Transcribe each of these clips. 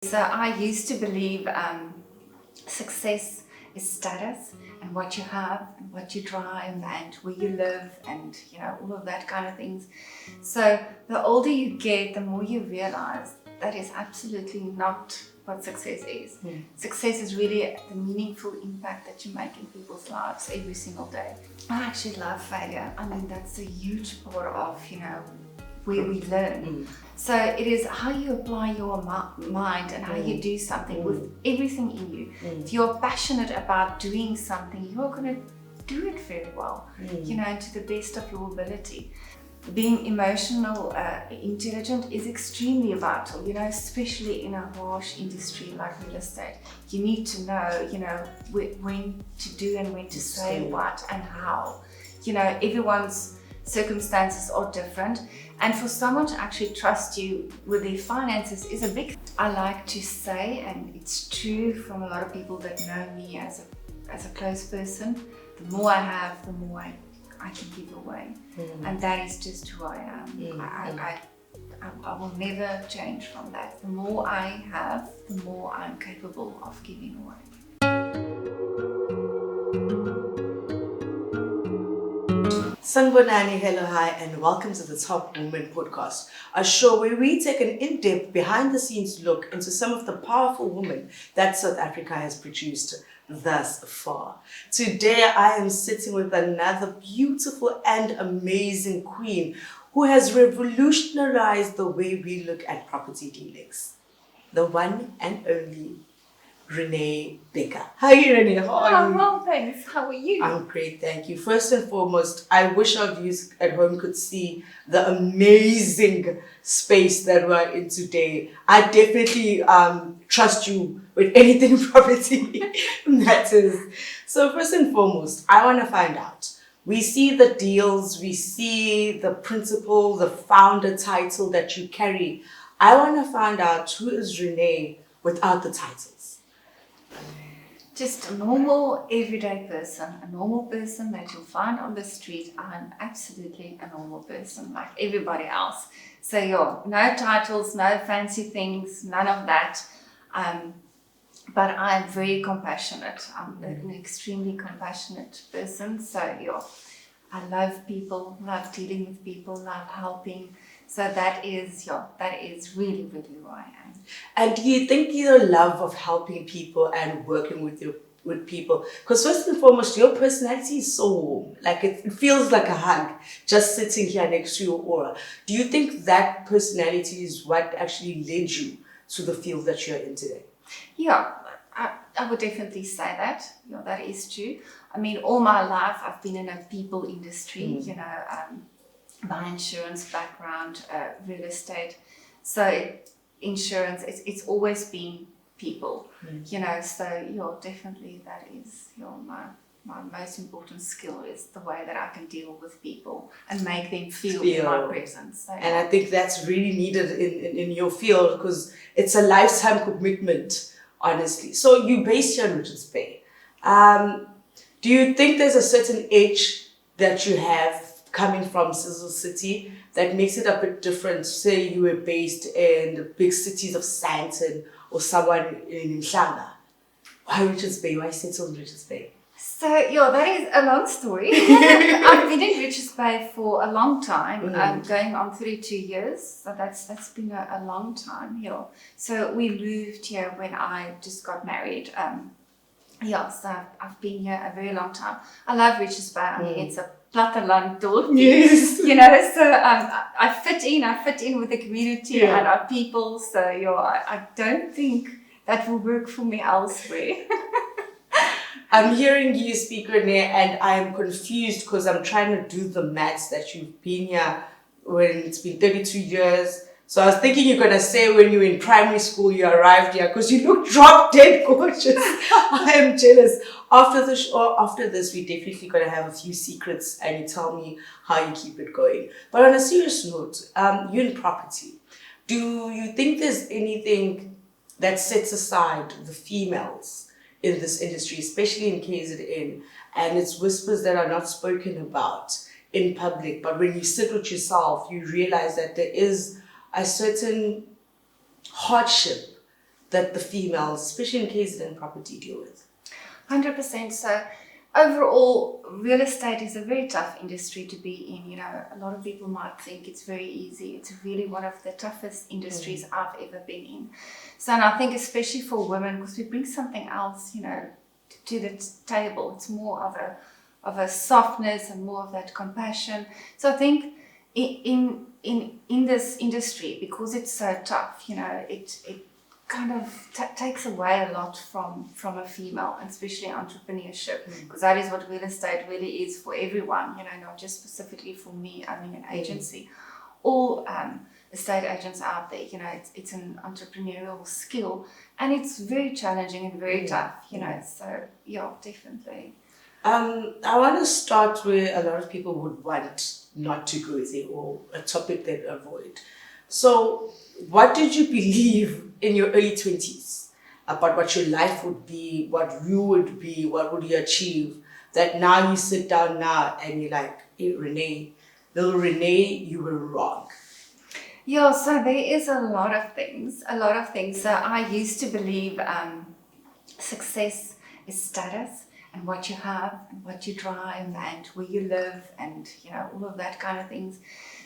So I used to believe success is status and what you have and what you drive and where you live and all of that kind of things. So the older you get, the more you realize that is absolutely not what success is. Success is really the meaningful impact that you make in people's lives every single day. I actually love failure. I mean, that's a huge part of where we learn. So it is how you apply your mind and how you do something with everything in you. If you're passionate about doing something, you're going to do it very well, to the best of your ability. Being emotional, intelligent is extremely vital, especially in a harsh industry like real estate. You need to know, when to do and when to say what and how. Everyone's circumstances are different, and for someone to actually trust you with their finances is a big. I like to say, and it's true from a lot of people that know me as a close person, the more I have, the more I can give away, and that is just who I am. I will never change from that. The more I have, the more I'm capable of giving away. Sanbonani, hello, hi, and welcome to the Top Woman podcast, a show where we take an in-depth, behind-the-scenes look into some of the powerful women that South Africa has produced thus far. Today, I am sitting with another beautiful and amazing queen who has revolutionized the way we look at property dealings. The one and only Rene Bekker. Hi, Rene. How are you? Well, thanks. How are you? I'm great, thank you. First and foremost, I wish our viewers at home could see the amazing space that we're in today. I definitely trust you with anything property matters. So first and foremost, I want to find out. We see the deals, we see the principal, the founder title that you carry. I want to find out, who is Rene without the titles? Just a normal, everyday person, a normal person that you'll find on the street. I'm absolutely a normal person, like everybody else. So no titles, no fancy things, none of that. But I'm very compassionate. I'm an extremely compassionate person. So I love people, love dealing with people, love helping. So that is really, really who I am. And do you think your love of helping people and working with people, because first and foremost, your personality is so warm, like it feels like a hug just sitting here next to your aura. Do you think that personality is what actually led you to the field that you're in today? Yeah, I would definitely say that. That is true. I mean, all my life I've been in a people industry, my insurance background, real estate. So insurance, it's always been people, so definitely that is my most important skill, is the way that I can deal with people and make them feel my presence. So, and I think that's really needed in your field, because it's a lifetime commitment, honestly. So you based here in Richards Bay. Do you think there's a certain age that you have coming from Sizzle City that makes it a bit different? Say you were based in the big cities of Sandton or someone in Mhlanga. Why Richards Bay? Why settle in Richards Bay? So that is a long story. I've been in Richards Bay for a long time, going on 32 years. So that's been a long time here. So we moved here when I just got married. So I've been here a very long time. I love Richards Bay. I mean, it's a platteland dorp. Yes. So I fit in with the community and our people. So I don't think that will work for me elsewhere. I'm hearing you speak, Rene, and I'm confused because I'm trying to do the maths that you've been here when it's been 32 years. So I was thinking you're going to say when you were in primary school you arrived here, because you look drop dead gorgeous. I am jealous. After this, we definitely going to have a few secrets and you tell me how you keep it going. But on a serious note, you're in property. Do you think there's anything that sets aside the females in this industry, especially in KZN, and it's whispers that are not spoken about in public, but when you sit with yourself, you realize that there is a certain hardship that the females, especially in KZN property, deal with? 100%. So overall, real estate is a very tough industry to be in. You know, a lot of people might think it's very easy. It's really one of the toughest industries I've ever been in. So, and I think especially for women, because we bring something else, you know, to the table. It's more of a softness and more of that compassion. So I think in this industry, because it's so tough, you know, it kind of takes away a lot from a female, and especially entrepreneurship, because that is what real estate really is for everyone, you know, not just specifically for me owning an agency. All estate agents out there, you know, it's an entrepreneurial skill, and it's very challenging and very tough, you know, so yeah, definitely. I want to start where a lot of people would want not to go there, or a topic they'd avoid. So, what did you believe in your early 20s about what your life would be, what you would be, what would you achieve, that now you sit down now and you're like, hey, Rene, little Rene, you were wrong? Yeah, so there is a lot of things. So I used to believe success is status, and what you have and what you drive and where you live and, you know, all of that kind of things.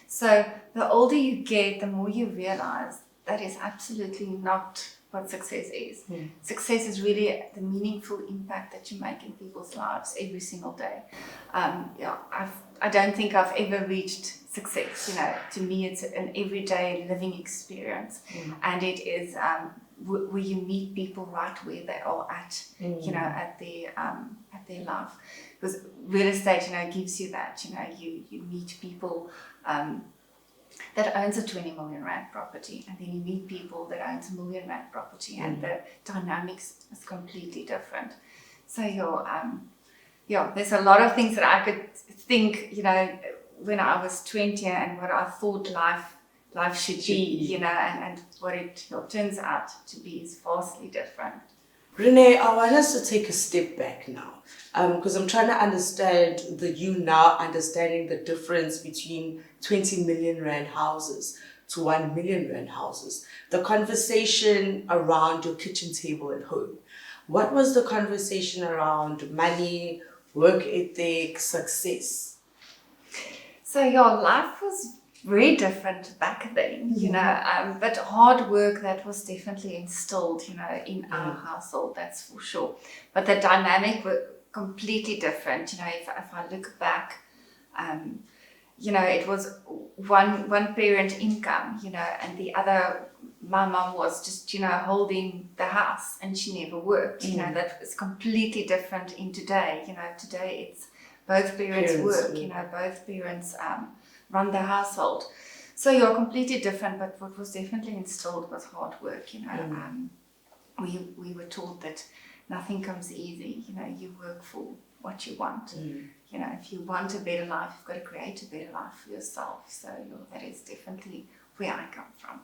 So the older you get, the more you realize that is absolutely not what success is. Success is really the meaningful impact that you make in people's lives every single day. Yeah, I don't think I've ever reached success. You know, to me, it's an everyday living experience, and it is where you meet people right where they are at, you know, at their life. Because real estate, you know, gives you that. You know, you meet people that owns a 20 million rand property, and then you meet people that owns a 1 million rand property, and the dynamics is completely different. So there's a lot of things that I could think, you know, when I was 20 and what I thought life should be, you know, and what it turns out to be is vastly different. Rene, I want us to take a step back now, because I'm trying to understand you now understanding the difference between 20 million rand houses to 1 million rand houses. The conversation around your kitchen table at home. What was the conversation around money, work ethic, success? So your life was very different back then, you know, but hard work, that was definitely instilled, you know, in our household, that's for sure. But the dynamic were completely different, you know. If I look back, you know, it was one parent income, you know, and the other, my mom was just, you know, holding the house, and she never worked, you know. That was completely different in today, you know. Today it's both parents work, you know, both parents run the household. So you're completely different, but what was definitely instilled was hard work, you know. We were taught that nothing comes easy, you know. You work for what you want. You know, if you want a better life, you've got to create a better life for yourself. So that is definitely where I come from.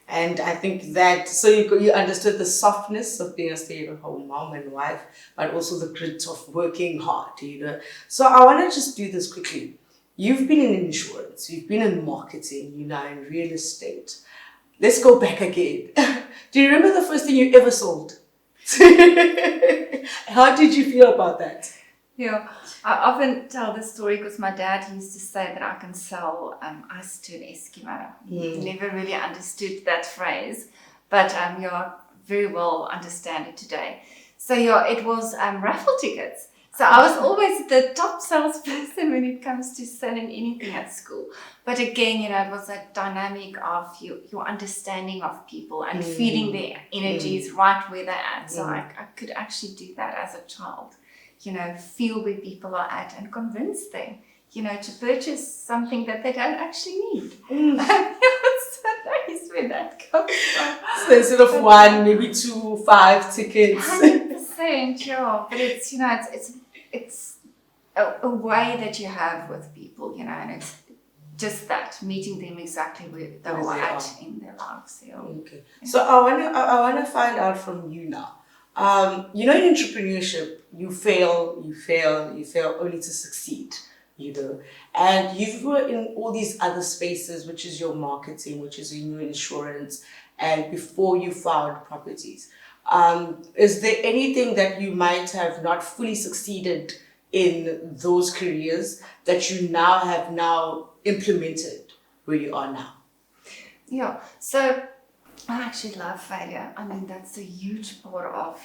And I think that, so you understood the softness of being a stay-at-home mom and wife, but also the grit of working hard, you know. So I want to just do this quickly. You've been in insurance, you've been in marketing, you know, in real estate. Let's go back again. Do you remember the first thing you ever sold? How did you feel about that? Yeah, I often tell this story because my dad used to say that I can sell ice to an Eskimo. He never really understood that phrase, but very well understand it today. So it was raffle tickets. So I was always the top salesperson when it comes to selling anything at school. But again, you know, it was that dynamic of your understanding of people and feeling their energies right where they're at. So I could actually do that as a child, you know, feel where people are at and convince them, you know, to purchase something that they don't actually need. So that is where that comes from. So instead of 1, maybe 2, 5 tickets. 100%, yeah. But it's, you know, it's a way that you have with people, you know, and it's just that, meeting them exactly where they are at in their lives. Yeah. Okay. So I wanna find out from you now. You know, in entrepreneurship, you fail only to succeed, you know. And you were in all these other spaces, which is your marketing, which is in your insurance, and before you found properties. Is there anything that you might have not fully succeeded in those careers that you now have implemented where you are now? Yeah, so I actually love failure. I mean, that's a huge part of,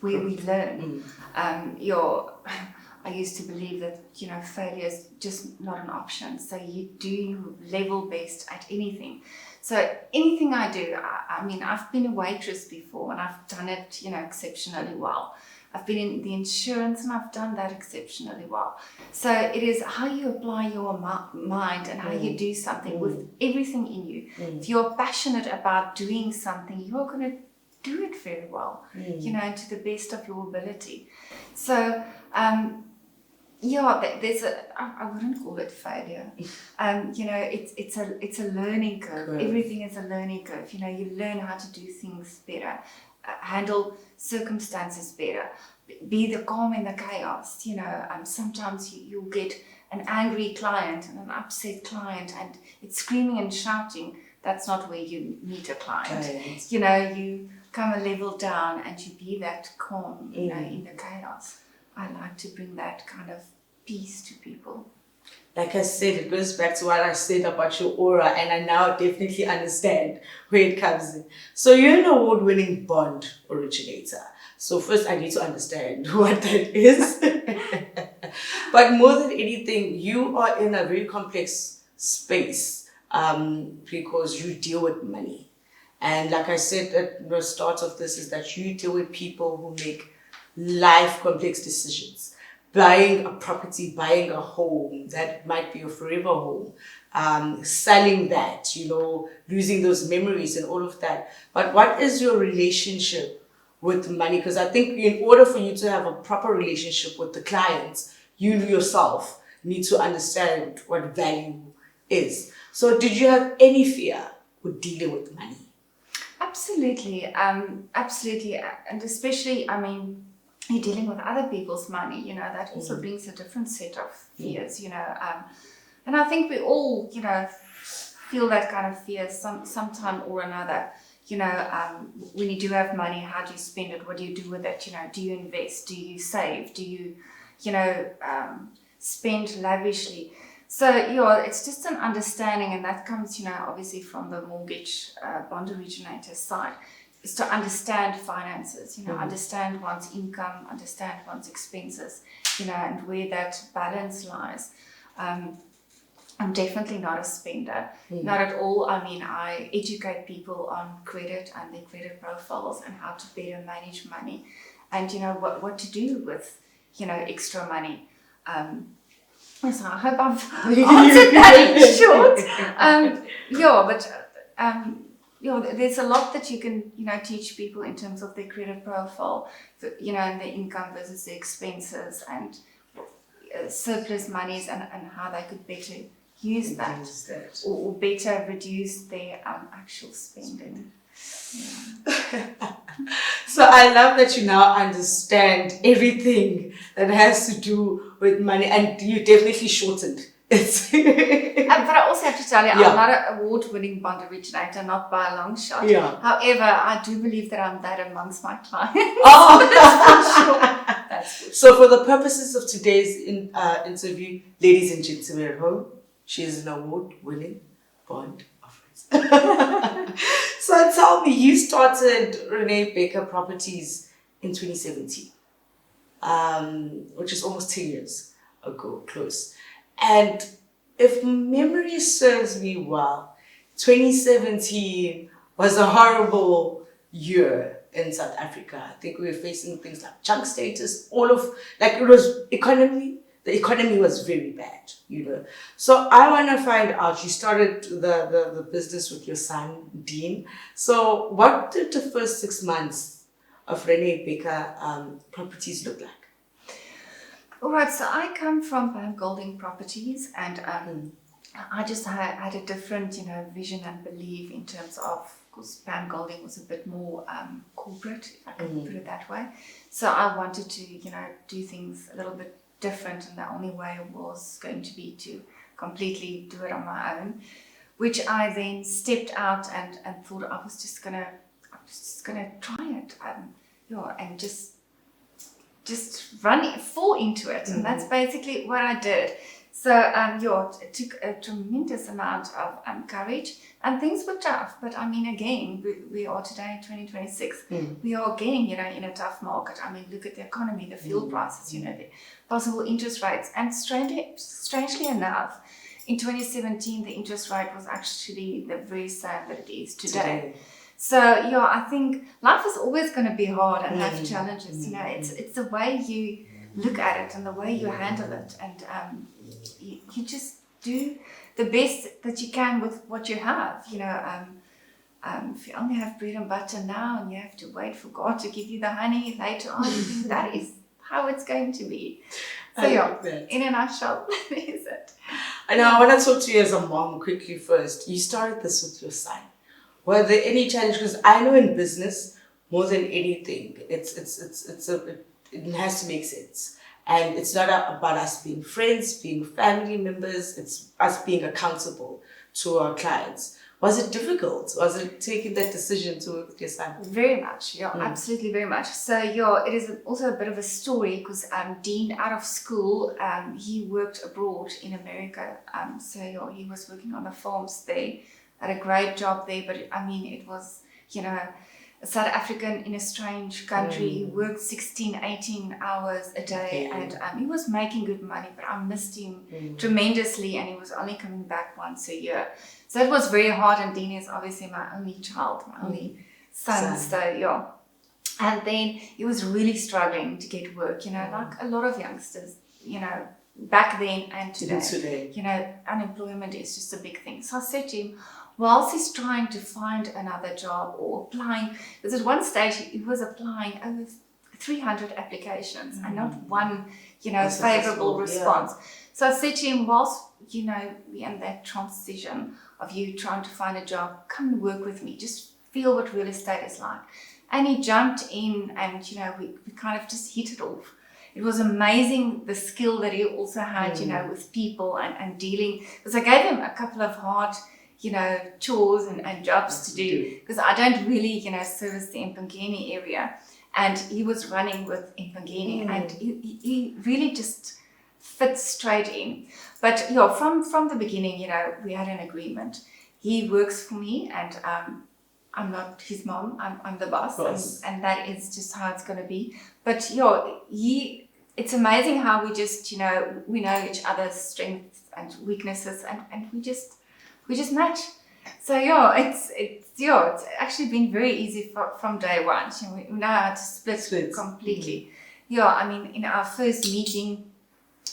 where we learn. I used to believe that, failure is just not an option. So you do your level best at anything. So anything I do, I mean, I've been a waitress before and I've done it, exceptionally well. I've been in the insurance and I've done that exceptionally well. So it is how you apply your mind and how you do something with everything in you. If you're passionate about doing something, you're going to do it very well, to the best of your ability. So, I wouldn't call it failure. It's a learning curve. Everything is a learning curve. You learn how to do things better, handle circumstances better, be the calm in the chaos. Sometimes you'll get an angry client and an upset client and it's screaming and shouting. That's not where you meet a client. You come a level down and you be that calm, in the chaos. I like to bring that kind of peace to people. Like I said, it goes back to what I said about your aura, and I now definitely understand where it comes in. So you're an award-winning bond originator. So first I need to understand what that is. But more than anything, you are in a very complex space because you deal with money. And like I said at the start of this, is that you deal with people who make life complex decisions. Buying a property, buying a home, that might be a forever home, selling that, losing those memories and all of that. But what is your relationship with money? Because I think in order for you to have a proper relationship with the clients, you yourself need to understand what value is. So did you have any fear with dealing with money? Absolutely. Absolutely. And especially, you're dealing with other people's money, that also brings a different set of fears, and I think we all, feel that kind of fear sometime or another, when you do have money, how do you spend it? What do you do with it? Do you invest? Do you save? Do you, spend lavishly? So, it's just an understanding, and that comes, obviously from the mortgage bond originator side, is to understand finances, understand one's income, understand one's expenses, and where that balance lies. I'm definitely not a spender, not at all. I educate people on credit and their credit profiles and how to better manage money and, what to do with, extra money. So I hope I've answered that in short. There's a lot that you can, teach people in terms of their credit profile, and their income versus their expenses and surplus monies and how they could better use that. Or better reduce their actual spending. Yeah. So I love that you now understand everything that has to do with money, and you definitely shortened it. But I also have to tell you, I'm not an award-winning bond originator, not by a long shot. Yeah. However, I do believe that I'm that amongst my clients. Oh, That's for sure. So for the purposes of today's interview, ladies and gentlemen at home, she is an award-winning bond officer. So tell me, you started Rene Bekker Properties in 2017, which is almost 10 years ago, close. And if memory serves me well, 2017 was a horrible year in South Africa. I think we were facing things like junk status, the economy was very bad, So I want to find out, you started the business with your son, Dean. So what did the first 6 months of Rene Bekker Properties look like? All right, so I come from Pam Golding Properties, and I just had a different, vision and belief in terms of, because Pam Golding was a bit more corporate, if I can put it that way. So I wanted to, do things a little bit different, and the only way was going to be to completely do it on my own. which I then stepped out and thought I was just gonna try it, and just fall into it, and that's basically what I did. So it took a tremendous amount of courage, and things were tough. But I mean, again, we are today in 2026. We are again, in a tough market. I mean, look at the economy, the fuel prices, the possible interest rates, and strangely enough, in 2017, the interest rate was actually the very same that it is today. So I think life is always going to be hard and have challenges. It's the way you look at it and the way you handle it, and you just do the best that you can with what you have. If you only have bread and butter now and you have to wait for God to give you the honey later on, that is how it's going to be. So in a nutshell, that is it. I know. I want to talk to you as a mom quickly first. You started this with your son. Were there any challenges? Because I know in business, more than anything, it has to make sense. And it's not about us being friends, being family members. It's us being accountable to our clients. Was it difficult? Was it taking that decision to work with your son? Very much, absolutely very much. So it is also a bit of a story because Dean, out of school, he worked abroad in America. So he was working on the farms there, had a great job there. But I mean, it was, a South African in a strange country. He worked 16, 18 hours a day, and he was making good money, but I missed him tremendously, and he was only coming back once a year. So it was very hard, and Dean is obviously my only child, my only son. So and then he was really struggling to get work, like a lot of youngsters, back then and today. Unemployment is just a big thing. So I said to him, whilst he's trying to find another job or applying, because at one stage he was applying over 300 applications and not one, favorable response. So I said to him, whilst, we're in that transition of you trying to find a job, come and work with me, just feel what real estate is like. And he jumped in and, we kind of just hit it off. It was amazing the skill that he also had, with people and dealing, because I gave him a couple of hard, chores and jobs to do, because I don't really, service the Mpangeni area, and he was running with Mpangeni, and he really just fit straight in. But from the beginning, we had an agreement. He works for me, and I'm not his mom. I'm the boss, and that is just how it's going to be. But it's amazing how we just we know each other's strengths and weaknesses, and we just match. So it's actually been very easy from day one. We know how to split completely. I mean, in our first meeting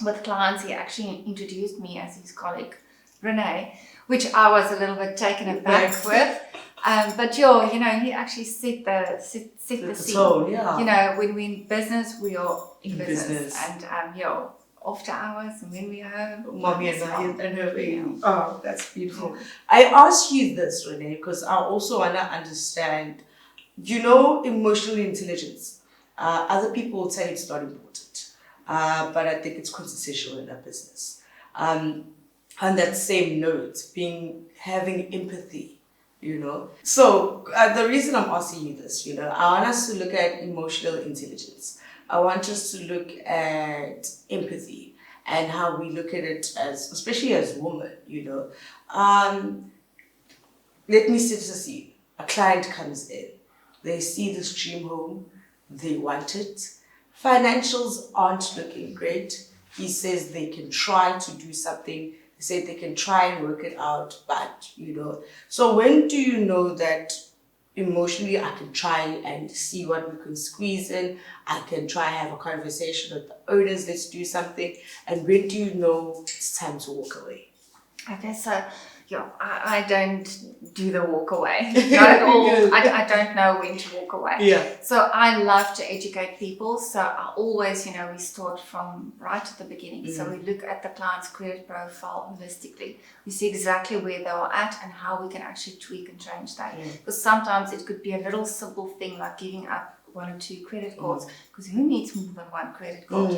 with clients, he actually introduced me as his colleague, Rene, which I was a little bit taken aback with. But he actually set the scene. Tone, when we're in business, we are in business. And after hours and when we're home, Mommy and her baby. Oh, that's beautiful. I ask you this, Rene, because I also want to understand, emotional intelligence. Other people will tell you it's not important, but I think it's quintessential in our business. On that same note, having empathy. So the reason I'm asking you this, I want us to look at emotional intelligence. I want us to look at empathy and how we look at it especially as women, Let me set this scene. A client comes in. They see this dream home. They want it. Financials aren't looking great. He says they can try to do something. Say they can try and work it out, but so when do you know that emotionally I can try and see what we can squeeze in, I can try and have a conversation with the owners, let's do something, and when do you know it's time to walk away? Okay, so I don't do the walk away. Not at all. I don't know when to walk away. Yeah. So I love to educate people. So I always, we start from right at the beginning. So we look at the client's credit profile holistically. We see exactly where they are at and how we can actually tweak and change that. Because sometimes it could be a little simple thing like giving up 1 or 2 credit cards, because who needs more than 1 credit card?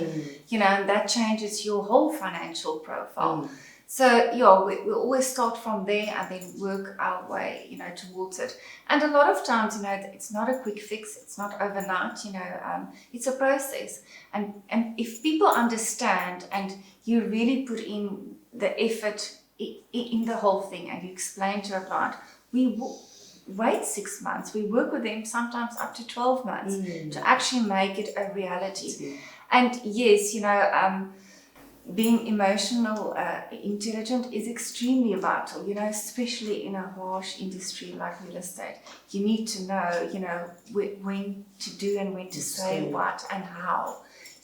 And that changes your whole financial profile. So yeah, we always start from there and then work our way, towards it. And a lot of times, it's not a quick fix. It's not overnight. It's a process. And if people understand and you really put in the effort in the whole thing, and you explain to a client, we wait 6 months. We work with them sometimes up to 12 months to actually make it a reality. And yes, being emotional intelligent is extremely vital, especially in a harsh industry like real estate. You need to know, when to do and when to say what and how.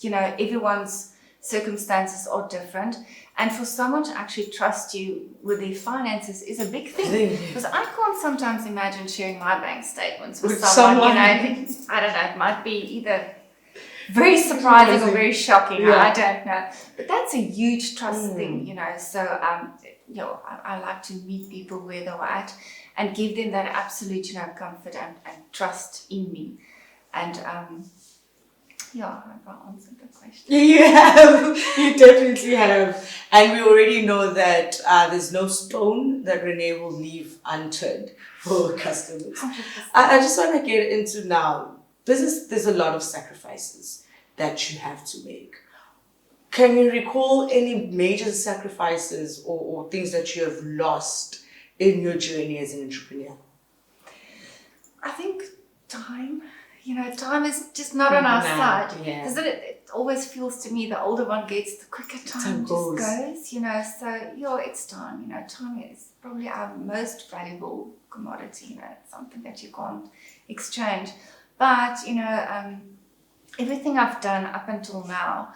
Everyone's circumstances are different. And for someone to actually trust you with their finances is a big thing. Because I can't sometimes imagine sharing my bank statements with someone. I don't know, it might be either very surprising or very shocking. I don't know. But that's a huge trust thing, So, I like to meet people where they're at and give them that absolute, comfort and trust in me. And, I've answered the question. You have. You definitely have. And we already know that there's no stone that Rene will leave unturned for customers. 100%. I just want to get into now. There's a lot of sacrifices that you have to make. Can you recall any major sacrifices or things that you have lost in your journey as an entrepreneur? I think time. Time is just not on our side. Yeah. Because it always feels to me the older one gets, the quicker time just goes. So, it's time. Time is probably our most valuable commodity. It's something that you can't exchange. But, everything I've done up until now,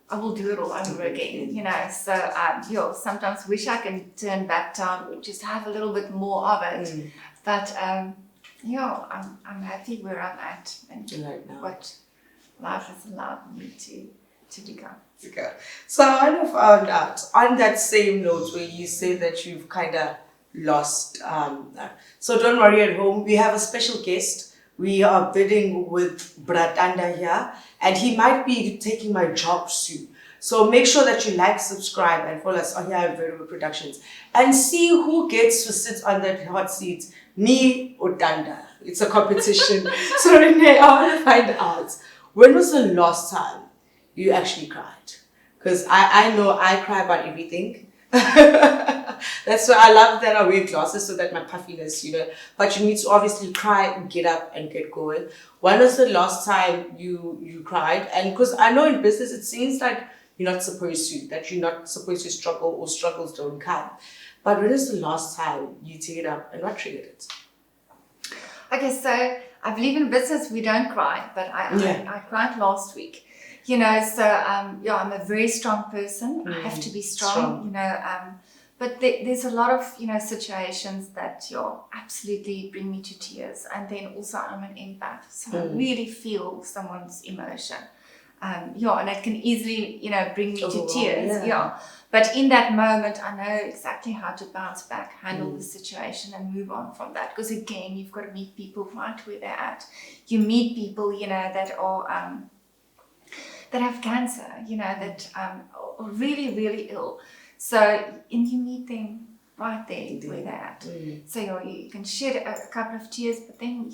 I will do it all over again, So, sometimes wish I can turn back time or just have a little bit more of it. But, I'm happy where I'm at and what life has allowed me to become. So I want to find out, on that same note where you say that you've kind of lost, so don't worry at home, we have a special guest. We are bidding with Bratanda here, and he might be taking my job soon. So make sure that you like, subscribe, and follow us here at Variable Productions, and see who gets to sit on that hot seat, me or Danda. It's a competition. So Rene, I want to find out, when was the last time you actually cried? Because I know I cry about everything. That's why I love that I wear glasses, so that my puffiness, But you need to obviously cry, get up and get going. When was the last time you cried? And because I know in business it seems like you're not supposed to struggle, or struggles don't come. But when is the last time you teared up, and what triggered it? Okay, so I believe in business we don't cry, but I cried last week. So I'm a very strong person. I have to be strong. But there's a lot of situations that absolutely bring me to tears, and then also I'm an empath, so I really feel someone's emotion. And it can easily bring me to tears. But in that moment, I know exactly how to bounce back, handle the situation, and move on from that. Because again, you've got to meet people right where they're at. You meet people that are that have cancer, that are really, really ill. So, and you meet them right there where they're at. So you can shed a couple of tears, but then,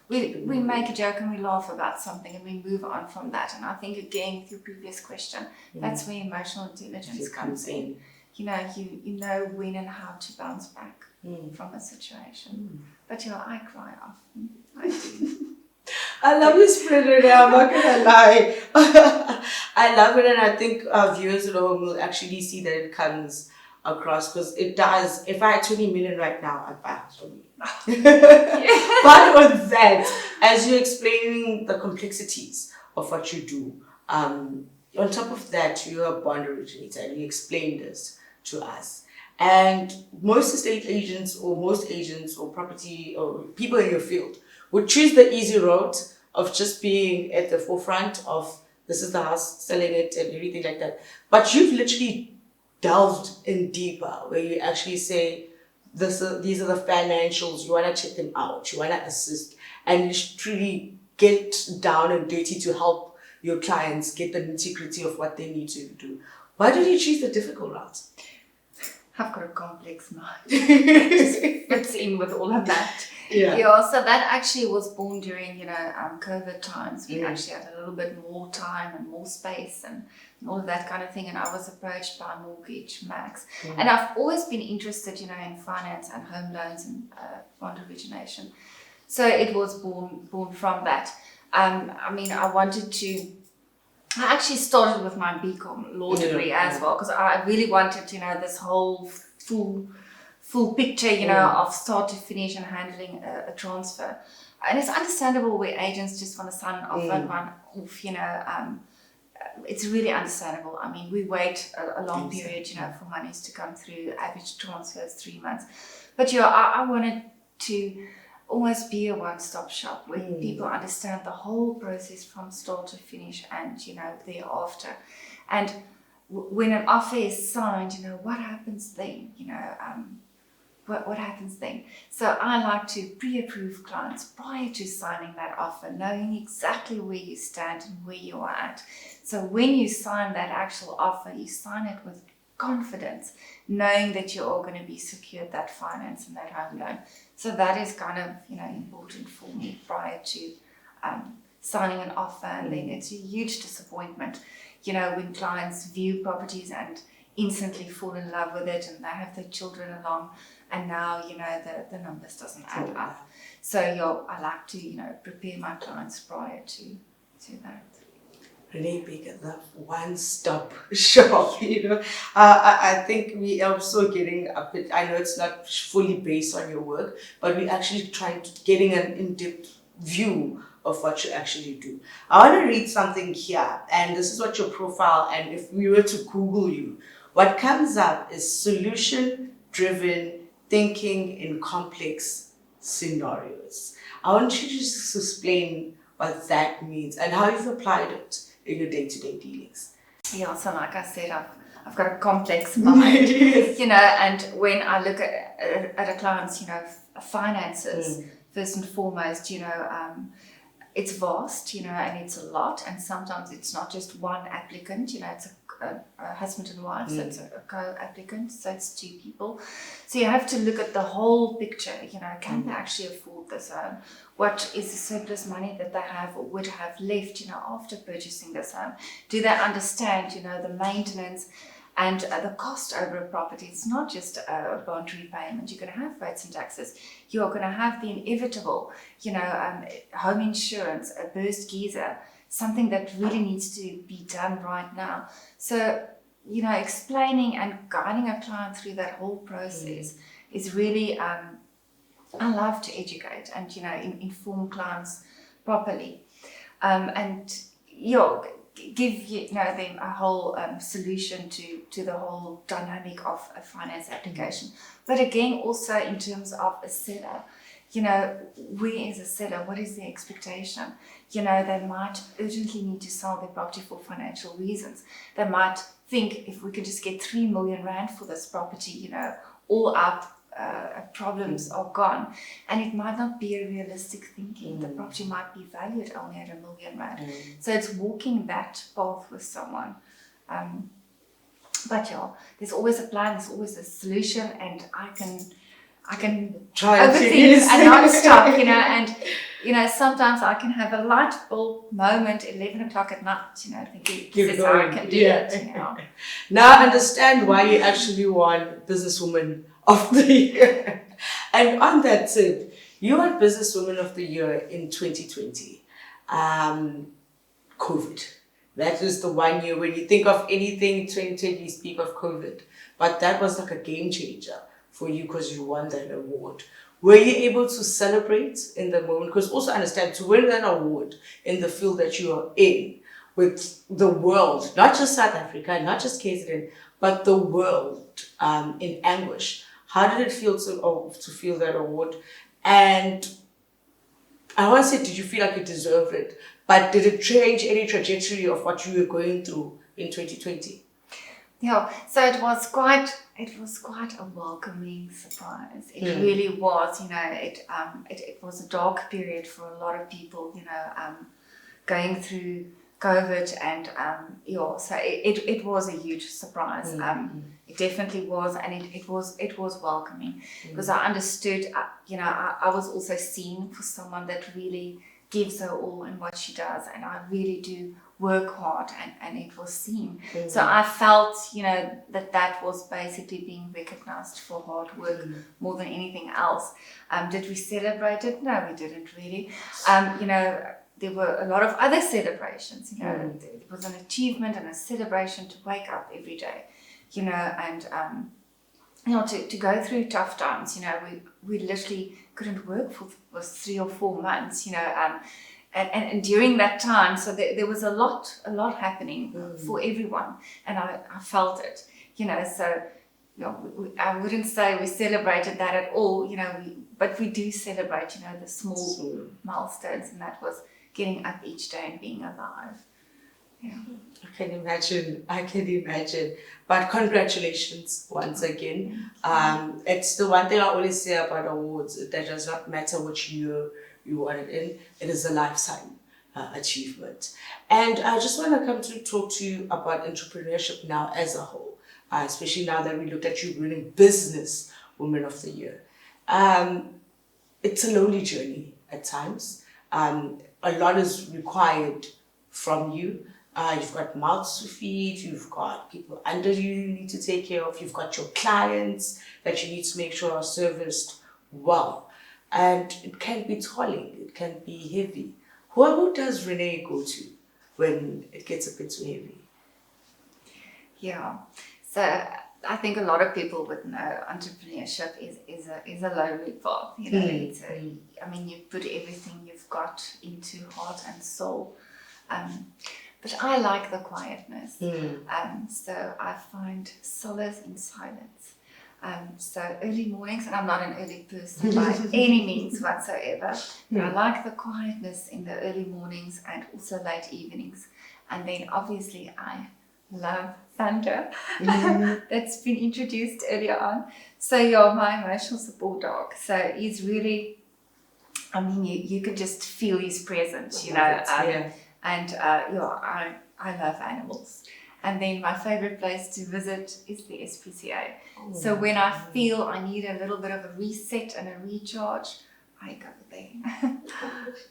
we make a joke and we laugh about something and we move on from that. And I think, again, with your previous question, that's where emotional intelligence comes in. You know when and how to bounce back from a situation. But, I cry often. I do. I love your spirit, Rene. I'm not gonna lie. I love it, and I think our viewers at home will actually see that it comes across, because it does. If I had 20 million right now, I'd buy a house for me. But with that, as you're explaining the complexities of what you do, on top of that, you're a bond originator, and you explained this to us. And most estate agents, or most agents, or property, or people in your field would choose the easy route of just being at the forefront of, this is the house, selling it and everything like that. But you've literally delved in deeper, where you actually say, these are the financials, you want to check them out, you want to assist, and you truly get down and dirty to help your clients get the nitty-gritty of what they need to do. Why did you choose the difficult route? I've got a complex mind. It just fits in with all of that. Yeah, so that actually was born during, COVID times. We actually had a little bit more time and more space and all of that kind of thing. And I was approached by Mortgage Max. And I've always been interested, in finance and home loans and bond origination. So it was born from that. I actually started with my BCom law degree as well, because I really wanted, this whole full picture, of start to finish and handling a transfer. And it's understandable where agents just want to sign an offer and run off, it's really understandable. I mean, we wait a long period, for monies to come through. Average transfer is 3 months. But I wanted to almost be a one-stop shop where people understand the whole process from start to finish and, thereafter. And when an offer is signed, what happens then? What happens then? So I like to pre-approve clients prior to signing that offer, knowing exactly where you stand and where you are at. So when you sign that actual offer, you sign it with confidence, knowing that you're all going to be secured that finance and that home loan. So that is kind of, important for me prior to signing an offer. And then it's a huge disappointment, when clients view properties and instantly fall in love with it and they have their children along, and now, the numbers doesn't add up. So I like to, prepare my clients prior to that. Rene Bekker, the one-stop shop, I think we are also getting a bit, I know it's not fully based on your work, but we're actually trying to getting an in-depth view of what you actually do. I want to read something here, and this is what your profile, and if we were to Google you, what comes up is solution-driven thinking in complex scenarios. I want you to just explain what that means and how you've applied it in your day-to-day dealings. Yeah, so like I said, I've got a complex mind, and when I look at a client's, finances, first and foremost, it's vast, and it's a lot, and sometimes it's not just one applicant, it's a husband and wife, so it's a co-applicant, so it's 2 people. So you have to look at the whole picture, can they actually afford this home? What is the surplus money that they have or would have left, after purchasing this home? Do they understand, the maintenance and the cost over a property? It's not just a bond repayment. You're going to have rates and taxes. You're going to have the inevitable, home insurance, a burst geyser, something that really needs to be done right now. So, explaining and guiding a client through that whole process is really, I love to educate and, inform clients properly. Give them a whole solution to the whole dynamic of a finance application. But again, also in terms of a seller, where is a seller? What is their expectation? They might urgently need to sell their property for financial reasons. They might think, if we could just get 3 million rand for this property, all our problems are gone. And it might not be a realistic thinking. The property might be valued only at 1 million rand. So it's walking that path with someone. But there's always a plan, there's always a solution, and I can try overthink and not stop, and sometimes I can have a light bulb moment 11 o'clock at night, thinking this is how I can do it. Now I understand why you actually won Businesswoman of the Year. And on that tip, you won Businesswoman of the Year in 2020. COVID. That is the 1 year when you think of anything 2020, you speak of COVID. But that was like a game changer for you because you won that award. Were you able to celebrate in the moment? Because also understand, to win an award in the field that you are in with the world, not just South Africa, not just KZN, but the world in anguish. How did it feel to feel that award? And I want to say, did you feel like you deserved it? But did it change any trajectory of what you were going through in 2020? Yeah, so it was quite a welcoming surprise. It really was, it was a dark period for a lot of people, going through COVID, and so it was a huge surprise. It definitely was, and it was welcoming, because I understood. I was also seen for someone that really gives her all in what she does, and I really do work hard, and it was seen. So I felt, that was basically being recognized for hard work more than anything else. Did we celebrate it? No, we didn't really. There were a lot of other celebrations. It was an achievement and a celebration to wake up every day, and to go through tough times. We literally couldn't work for 3 or 4 months. And during that time, so there was a lot happening for everyone, and I felt it. So I wouldn't say we celebrated that at all. But we do celebrate the small milestones, and that was getting up each day and being alive. Yeah. I can imagine. But congratulations once again. It's the one thing I always say about awards, that does not matter which year you won it in, it is a lifetime achievement. And I just want to come to talk to you about entrepreneurship now as a whole, especially now that we looked at you winning Business Woman of the Year. It's a lonely journey at times. A lot is required from you. You've got mouths to feed, you've got people under you need to take care of, you've got your clients that you need to make sure are serviced well. And it can be tolling, it can be heavy. Who does Rene go to when it gets a bit too heavy? Yeah, so I think a lot of people would know entrepreneurship is a lonely path. You put everything you've got into heart and soul. But I like the quietness. So I find solace in silence. So early mornings, and I'm not an early person by any means whatsoever, but I like the quietness in the early mornings and also late evenings. And then obviously I love thunder. That's been introduced earlier on. So you're my emotional support dog. So he's really, you can just feel his presence, And I love animals. And then my favorite place to visit is the SPCA. So when I feel I need a little bit of a reset and a recharge, I go there.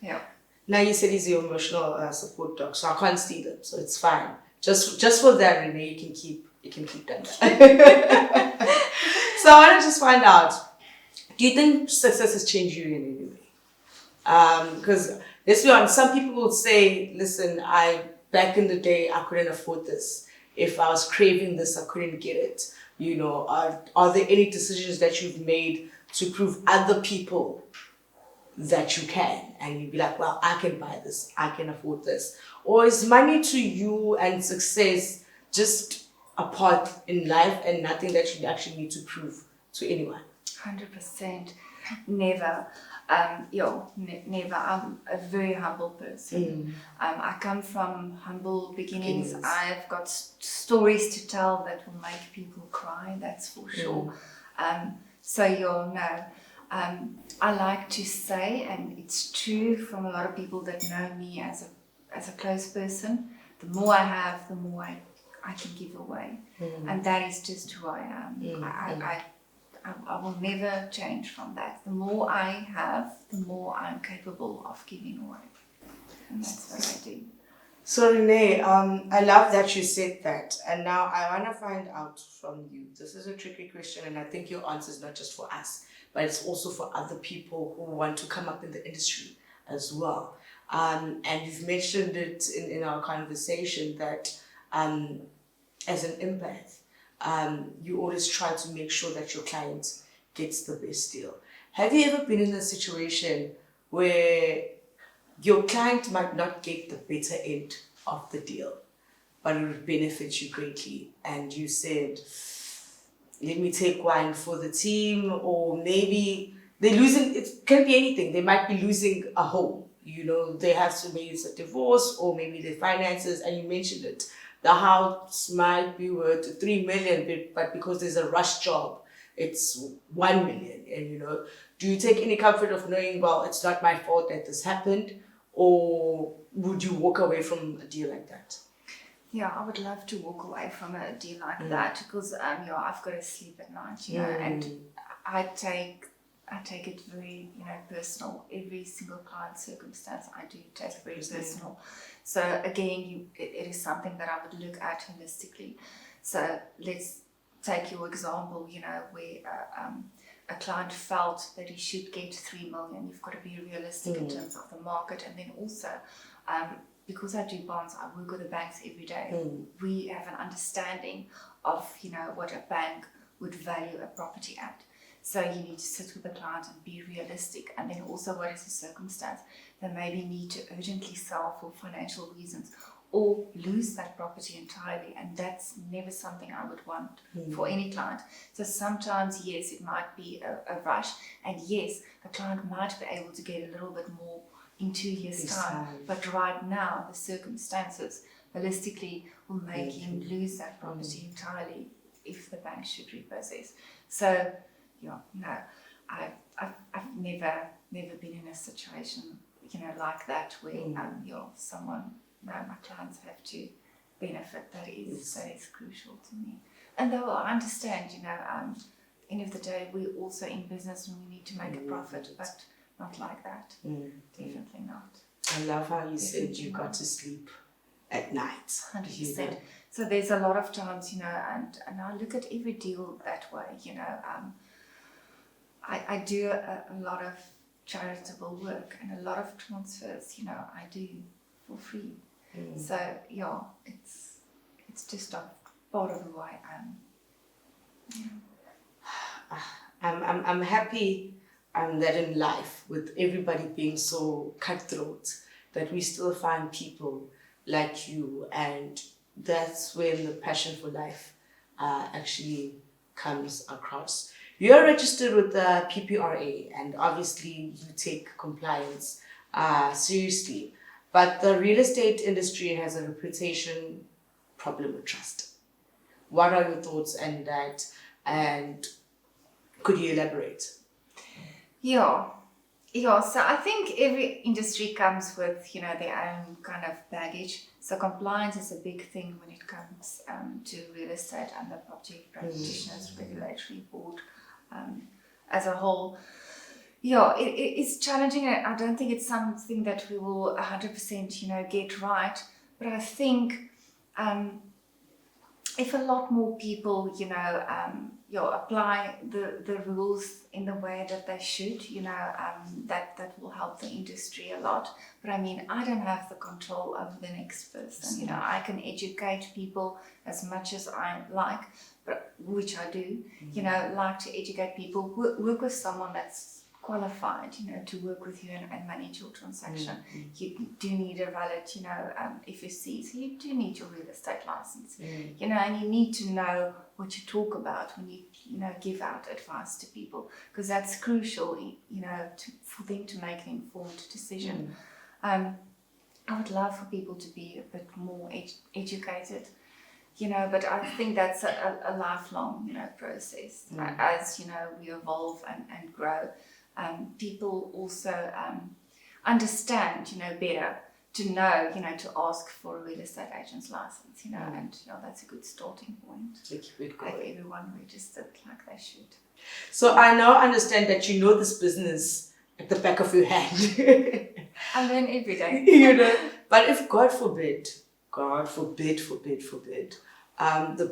Yeah. Now you said he's your emotional support dog, so I can't steal him, so it's fine. Just for that, Rene, you can keep that. So I want to just find out, do you think success has changed you in any way? Because let's be honest, some people will say, listen, back in the day, I couldn't afford this. If I was craving this, I couldn't get it. Are there any decisions that you've made to prove other people that you can? And you'd be like, well, I can buy this, I can afford this. Or is money to you and success just a part in life and nothing that you actually need to prove to anyone? 100%. Never. Never. I'm a very humble person. I come from humble beginnings. I've got stories to tell that will make people cry, that's for sure. I like to say, and it's true from a lot of people that know me as a close person, the more I have, the more I can give away. And that is just who I am. I will never change from that. The more I have, the more I'm capable of giving away. And that's what I do. So Rene, I love that you said that. And now I want to find out from you. This is a tricky question, and I think your answer is not just for us, but it's also for other people who want to come up in the industry as well. And you've mentioned it in our conversation that as an empath, you always try to make sure that your client gets the best deal. Have you ever been in a situation where your client might not get the better end of the deal, but it would benefit you greatly, and you said, let me take one for the team, or maybe they're losing, it can be anything. They might be losing a home, they have to, maybe it's a divorce, or maybe their finances, and you mentioned it. The house might be worth 3 million, but because there's a rush job, it's 1 million. And do you take any comfort of knowing, well, it's not my fault that this happened, or would you walk away from a deal like that? Yeah, I would love to walk away from a deal like that because I've got to sleep at night, and I take it very, personal. Every single client circumstance I do take very personal. So again, it is something that I would look at holistically. So let's take your example, where a client felt that he should get 3 million. You've got to be realistic in terms of the market, and then also because I do bonds, I work with the banks every day. We have an understanding of, what a bank would value a property at. So you need to sit with the client and be realistic. And then also, what is the circumstance? They maybe need to urgently sell for financial reasons or lose that property entirely. And that's never something I would want for any client. So sometimes, yes, it might be a rush. And yes, the client might be able to get a little bit more in 2 years' time. But right now, the circumstances holistically will make him lose that property entirely if the bank should repossess. So, I've never been in a situation, like that where my clients have to benefit. That is crucial to me. And though I understand, end of the day, we're also in business and we need to make a profit, but not like that. Definitely not. I love how you said you got to sleep at night. 100%. So there's a lot of times, and I look at every deal that way. I do a lot of charitable work and a lot of transfers. I do for free. So it's just a part of who I am. I'm happy that in life, with everybody being so cutthroat, that we still find people like you, and that's when the passion for life actually comes across. You're registered with the PPRA, and obviously you take compliance seriously, but the real estate industry has a reputation problem with trust. What are your thoughts on that, and could you elaborate? So I think every industry comes with, their own kind of baggage. So compliance is a big thing when it comes to real estate and the Property Practitioners Regulatory Board as a whole. It's challenging. I don't think it's something that we will 100%, get right. But I think if a lot more people, apply the rules in the way that they should, that will help the industry a lot. But I mean, I don't have the control over the next person. I can educate people as much as I like, but which I do. Like to educate people, work with someone that's qualified, to work with you and manage your transaction. You do need a valid, FSC, so you do need your real estate license, and you need to know what you talk about when you, give out advice to people, because that's crucial, for them to make an informed decision. I would love for people to be a bit more educated, but I think that's a lifelong, process. As, we evolve and grow. People also understand, better to know, to ask for a real estate agent's license, and that's a good starting point. Have everyone registered like they should. So I now understand that you know this business at the back of your hand. I learn every day. But if God forbid, the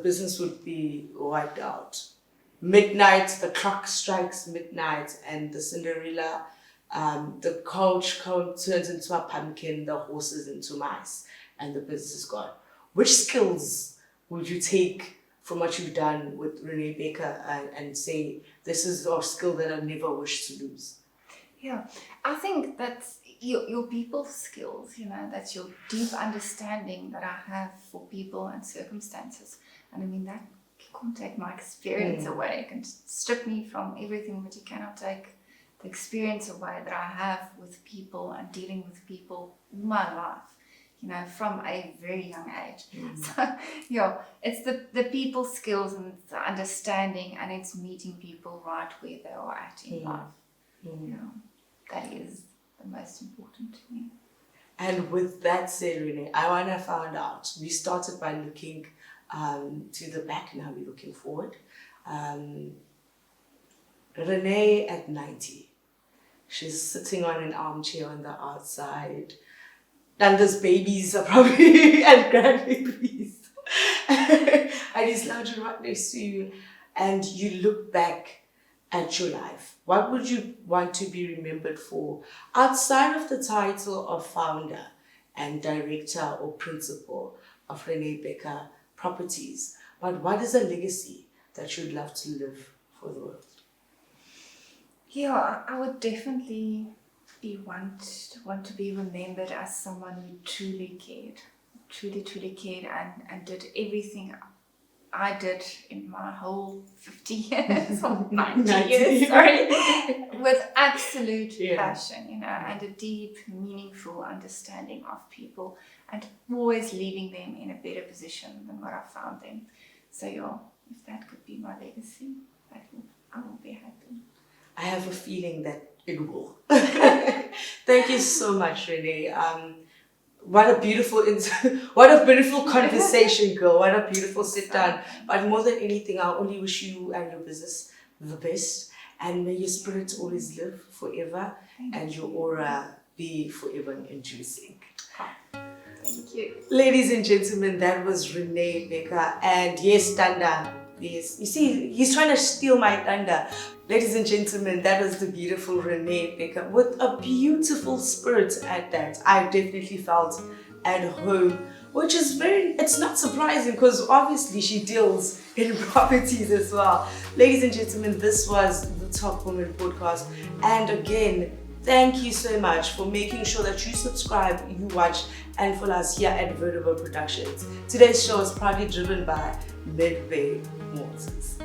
business would be wiped out. Midnight, the clock strikes midnight, and the Cinderella, the coach turns into a pumpkin, the horses into mice, and the business is gone. Which skills would you take from what you've done with Rene Bekker and say, this is a skill that I never wish to lose? I think that's your people skills, that's your deep understanding that I have for people and circumstances. And I mean, that can't take my experience away. It can strip me from everything, but you cannot take the experience away that I have with people and dealing with people all my life, from a very young age. So, it's the people skills and the understanding, and it's meeting people right where they are at in life. That is the most important to me. And with that said, Rene, I want to find out. We started by looking to the back, now we're looking forward. Rene at 90. She's sitting on an armchair on the outside. Danda's babies are probably and grandbabies. And he's lounging right next to you. And you look back at your life. What would you want to be remembered for outside of the title of founder and director or principal of Rene Bekker Properties? But what is a legacy that you'd love to live for the world? Yeah, I would definitely want to be remembered as someone who truly cared and did everything I did in my whole 50 years or 90 years, sorry, with absolute passion, you know, and a deep, meaningful understanding of people, and always leaving them in a better position than what I found them. So yeah, if that could be my legacy, I will be happy. I have a feeling that it will. Thank you so much, Rene. What a beautiful conversation, girl. What a beautiful sit down. But more than anything, I only wish you and your business the best. And may your spirit always live forever and your aura be forever inducing. Thank you. Ladies and gentlemen, that was Rene Bekker. And yes, Tanda. Yes, you see, he's trying to steal my thunder. Ladies and gentlemen, that was the beautiful Rene Bekker with a beautiful spirit at that. I definitely felt at home, which is it's not surprising because obviously she deals in properties as well. Ladies and gentlemen, this was the Top Woman podcast. And again, thank you so much for making sure that you subscribe, you watch, and follow us here at Vertigo Productions. Today's show is proudly driven by Midway Motors.